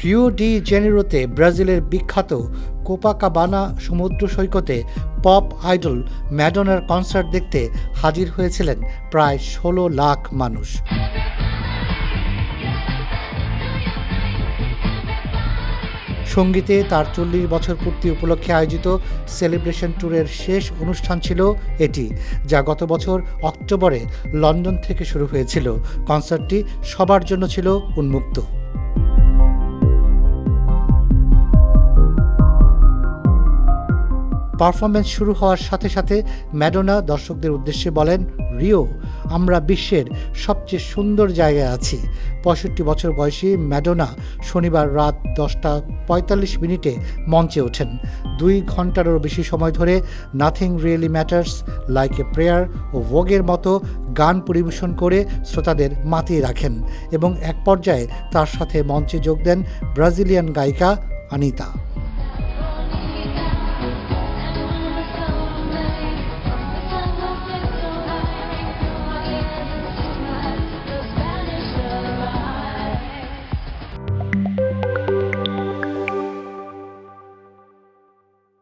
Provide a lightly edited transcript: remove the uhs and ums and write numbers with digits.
Rio de জেনেরোতে ব্রাজিলের বিখ্যাত Copacabana সমুদ্র সৈকতে পপ আইডল ম্যাডোনার কনসার্ট দেখতে হাজির হয়েছিলেন প্রায় ১৬ লাখ মানুষ। সঙ্গীতে তার ৪০ বছর পূর্তি উপলক্ষে আয়োজিত সেলিব্রেশন ট্যুরের শেষ অনুষ্ঠান ছিল এটি, যা গত বছর অক্টোবরে লন্ডন থেকে শুরু হয়েছিল। কনসার্টটি সবার জন্য ছিল উন্মুক্ত। পারফরমেন্স শুরু হওয়ার সাথে সাথে ম্যাডোনা দর্শকদের উদ্দেশ্যে বলেন, রিও, আমরা বিশ্বের সবচেয়ে সুন্দর জায়গায় আছি। ৬৫ বছর বয়সী ম্যাডোনা শনিবার রাত ১০:৪৫ মঞ্চে ওঠেন। ২ ঘন্টারও বেশি সময় ধরে nothing really matters, like a prayer ও ভোগের মতো গান পরিবেশন করে শ্রোতাদের মাতিয়ে রাখেন এবং এক পর্যায়ে তার সাথে মঞ্চে যোগ দেন ব্রাজিলিয়ান গায়িকা আনিতা।